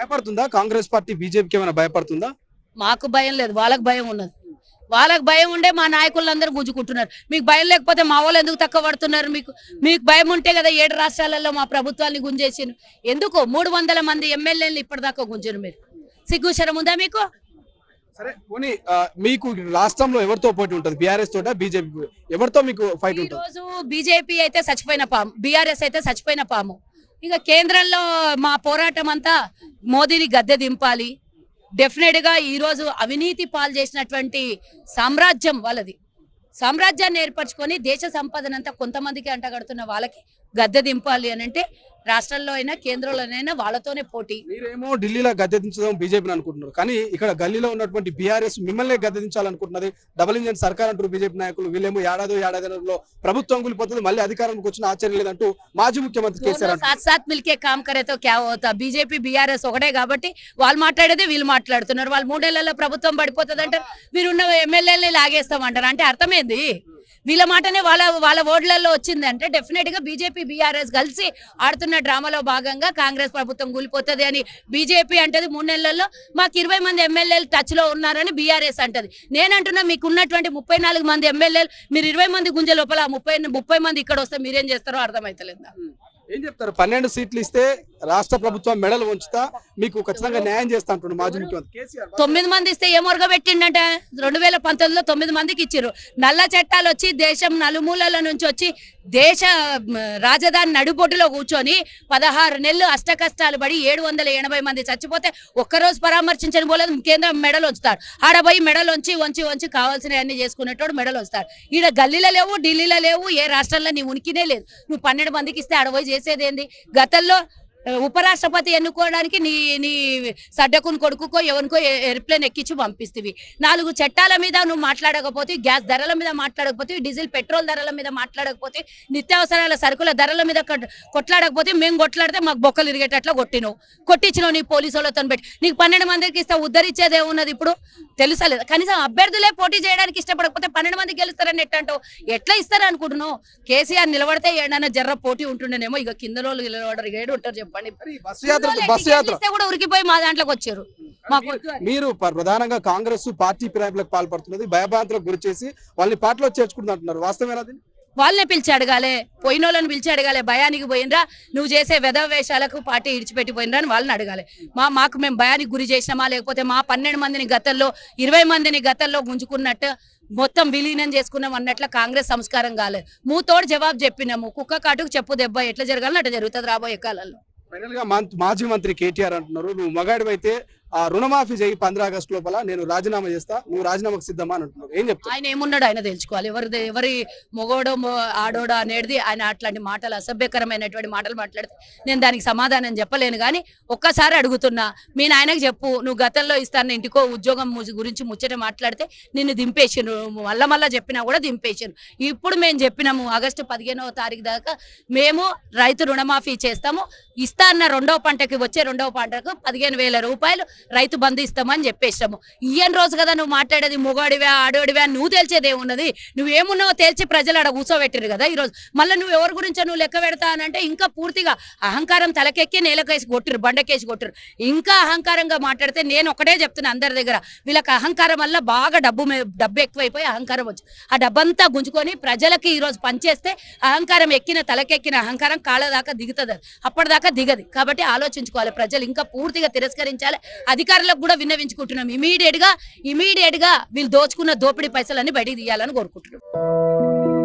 భయపడుతుందా Congress party బీజేపీకి ఏమైనా భయపడుతుందా? మాకు భయం లేదు, వాళ్ళకి భయం ఉన్నది. వాళ్ళకి భయం ఉండే మా నాయకులందరూ గుంజుకుంటున్నారు. మీకు భయం లేకపోతే మా వాళ్ళు ఎందుకు తక్కువ పడుతున్నారు? మీకు భయం ఉంటే కదా 7 రాష్ట్రాలలో మా ప్రభుత్వాన్ని గుంజేసిను. ఎందుకు 300 మంది ఎమ్మెల్యేలు ఇప్పటిదాకా గుంజరు? మీరు సిగ్గుశరం ఉందా మీకు? సరే పోనీ మీకు రాష్ట్రంలో ఎవరితో పోటీ ఉంటుంది? బీఆర్ఎస్ తోట బీజేపీ ఎవరితో మీకు ఫైట్ ఉంటుంది? ఈరోజు బీజేపీ అయితే చచ్చిపోయిన పాము, బీఆర్ఎస్ అయితే చచ్చిపోయిన పాము. ఇక కేంద్రంలో మా పోరాటం అంతా మోదీని గద్దె దింపాలి. డెఫినెట్ గా ఈరోజు అవినీతి పాలు చేసినటువంటి సామ్రాజ్యం వాళ్ళది. సామ్రాజ్యాన్ని ఏర్పరచుకొని దేశ సంపదనంతా కొంతమందికి అంటగడుతున్న వాళ్ళకి గద్దె దింపాలి అని అంటే రాష్ట్రంలో అయినా కేంద్రంలోనైనా వాళ్ళతోనే పోటీ. మీరేమో ఢిల్లీలో గద్దె దించడం బీజేపీని అనుకుంటున్నారు, కానీ ఇక్కడ గల్లీలో ఉన్నటువంటి బీఆర్ఎస్ మిమ్మల్ని గద్దె దించాలనుకుంటున్నది. డబుల్ ఇంజన్ సర్కార్ అంటారు బీజేపీ నాయకులు. వీళ్ళేమో ఏడాదిలో ప్రభుత్వం కూలిపోతుంది, మళ్ళీ అధికారంలోకి వచ్చిన ఆశ్చర్యం లేదంటూ మాజీ ముఖ్యమంత్రి కేసీఆర్ సాత్ మిల్కే కామ్ కరేతో క్యా హోతా. బీజేపీ బీఆర్ఎస్ ఒకటే కాబట్టి వాళ్ళు మాట్లాడేదే వీళ్ళు మాట్లాడుతున్నారు. వాళ్ళు 3 ఏళ్లలో ప్రభుత్వం పడిపోతుంది అంటారు, వీరున్న ఎమ్మెల్యేలని లాగేస్తామంటారు. అంటే అర్థమైంది వీళ్ళ మాటనే వాళ్ళ ఓట్లలో వచ్చింది అంటే డెఫినెట్ గా బీజేపీ బీఆర్ఎస్ కలిసి ఆడుతున్న డ్రామాలో భాగంగా కాంగ్రెస్ ప్రభుత్వం కూలిపోతుంది అని బీజేపీ అంటది. 3 నెలల్లో మాకు 20 మంది ఎమ్మెల్యేలు టచ్ లో ఉన్నారని బీఆర్ఎస్ అంటది. నేనంటున్నా మీకు ఉన్నటువంటి 34 మంది ఎమ్మెల్యేలు మీరు 20 మంది గుంజ లోపల 30 మంది ఇక్కడ వస్తే మీరేం చేస్తారో అర్థమైతలేదా? ఏం చెప్తారు? 12 సీట్లు ఇస్తే రాష్ట్ర ప్రభుత్వం మెడలు ఉంచుతా, మీకు ఖచ్చితంగా న్యాయం చేస్తా అంటున్నారు మాజీ ముఖ్యమంత్రి కేసీఆర్. 9 మంది ఇస్తే ఏ మొరగ పెట్టిండంట? 2019లో 9 మందికి ఇచ్చారు. నల్ల చట్టాలు వచ్చి దేశం నలుమూలల నుంచి వచ్చి దేశ రాజధాని నడుబొడ్డులో కూర్చొని 16 నెలలు అష్ట కష్టాలు పడి 780 మంది చచ్చిపోతే ఒక్కరోజు పరామర్శించని పోలేదు. కేంద్రం మెడలు ఉంచుతారు, ఆడపోయి మెడలు వంచి కావాల్సినవన్నీ చేసుకునేటోడు మెడలు వస్తారు. ఈడ గల్లీలో లేవు, ఢిల్లీలో లేవు, ఏ రాష్ట్రంలో నీ ఉనికినే లేదు. నువ్వు 12 మందికి ఇస్తే ఆడపోయి చేసేదేంది? గతంలో ఉపరాష్ట్రపతి ఎన్నుకోవడానికి నీ సడ్డకుని కొడుకుకో ఎవరికో ఎయిర్ప్లేన్ ఎక్కించి పంపిస్తేవి. 4 చట్టాల మీద నువ్వు మాట్లాడకపోతే, గ్యాస్ ధరల మీద మాట్లాడకపోతే, డీజిల్ పెట్రోల్ ధరల మీద మాట్లాడకపోతే, నిత్యావసరాల సరుకుల ధరల మీద కొట్లాడకపోతే మేము కొట్లాడితే మాకు బొక్కలు ఇరిగేటట్లు కొట్టించినావు నీ పోలీసు వాళ్ళతో పెట్టి. నీకు 12 మందికి ఇస్తే ఉద్ధరించేదే ఉన్నది ఇప్పుడు తెలుసలేదు. కనీసం అభ్యర్థులే పోటీ చేయడానికి ఇష్టపడకపోతే 12 మంది గెలుస్తారని ఎట్టంటావు? ఎట్లా ఇస్తారు అనుకుంటున్నావు? కేసీఆర్ నిలబడితే ఏడన్నా జర్ర పోటీ ఉంటుండేనేమో. ఇక కింద రోజులు నిలబడరు, ఏడు ఉంటారు చెప్పండి. కూడా ఉరికిపోయి మా దాంట్లోకి వచ్చారు. మీరు ప్రధానంగా కాంగ్రెస్ పార్టీ ఫిరాయింపులకు పాల్పడుతున్నది, భయభ్రాంతులకు గురి చేసి వాళ్ళని పార్టీలో చేర్చుకుంటున్నారు. వాస్తవేనా? వాళ్ళనే పిలిచి అడగాలి, పోయిన వాళ్ళని పిలిచి అడగాలి. భయానికి పోయినరా, నువ్వు చేసే వేషాలకు పార్టీ ఇడిచిపెట్టి పోయినరా అని వాళ్ళని అడగాలి. మాకు మేము భయానికి గురి చేసినామా, లేకపోతే మా 12 మందిని గతంలో 20 మందిని గతంలో గుంజుకున్నట్టు మొత్తం విలీనం చేసుకున్నాం అన్నట్లు కాంగ్రెస్ సంస్కారం కాలేదు. మూతోడు జవాబు చెప్పినాము. కుక్క కాటుకు చెప్పు దెబ్బ ఎట్లా జరగాలని అట్లా జరుగుతుంది రాబోయే కాలంలో. ఫైనల్ గా మాజీ మంత్రి కేటీఆర్ అంటున్నారు, నువ్వు మగాడివైతే ఆ రుణమాఫీ చేయి 15 ఆగస్టు లోపల, నేను రాజీనామా చేస్తా, నువ్వు రాజీనామాకు సిద్ధమా అని అంటున్నారు. ఏం చెప్తావు? ఆయన ఏమున్నాడు ఆయన తెలుసుకోవాలి. ఎవరి మొగోడో ఆడోడో అనేది ఆయన అట్లాంటి మాటలు, అసభ్యకరమైనటువంటి మాటలు మాట్లాడితే నేను దానికి సమాధానం చెప్పలేను. కానీ ఒక్కసారి అడుగుతున్నా, మీ నాయనకు చెప్పు, నువ్వు గతంలో ఇస్తాను ఇంటికో ఉద్యోగం గురించి ముచ్చట మాట్లాడితే నిన్ను దింపేసాను. మళ్ళా చెప్పినా కూడా దింపేసాను. ఇప్పుడు మేము చెప్పినాము ఆగస్టు 15వ తారీఖు దాకా మేము రైతు రుణమాఫీ చేస్తాము. ఇస్తా అన్న వచ్చే రెండవ పంటకు 15,000 రూపాయలు రైతు బంధు ఇస్తామని చెప్పేసాము. ఈయన రోజు కదా నువ్వు మాట్లాడేది, మొగాడివా ఆడోడివా నువ్వు తేల్చేది ఏమున్నది? నువ్వేమున్నావో తేల్చి ప్రజలు ఆడ కూర్చోబెట్టారు కదా ఈరోజు. మళ్ళీ నువ్వు ఎవరి గురించో నువ్వు లెక్క పెడతా అనంటే ఇంకా పూర్తిగా అహంకారం తలకెక్కి నేలకేసి కొట్టిరు, బండకేసి కొట్టిరు. ఇంకా అహంకారంగా మాట్లాడితే నేను ఒకటే చెప్తున్నా అందరి దగ్గర, వీళ్ళకి అహంకారం వల్ల బాగా డబ్బు ఎక్కువైపోయి అహంకారం వచ్చి ఆ డబ్బంతా గుంజుకొని ప్రజలకి ఈరోజు పనిచేస్తే అహంకారం తలకెక్కిన అహంకారం కాళ్ళ దాకా దిగుతుంది, అప్పటిదాకా దిగదు. కాబట్టి ఆలోచించుకోవాలి ప్రజలు, ఇంకా పూర్తిగా తిరస్కరించాలి. అధికారులకు కూడా విన్నవించుకుంటున్నాం, ఇమీడియట్ గా వీళ్ళు దోచుకున్న దోపిడీ పైసలన్నీ బయటికి తీయాలని కోరుకుంటున్నాం.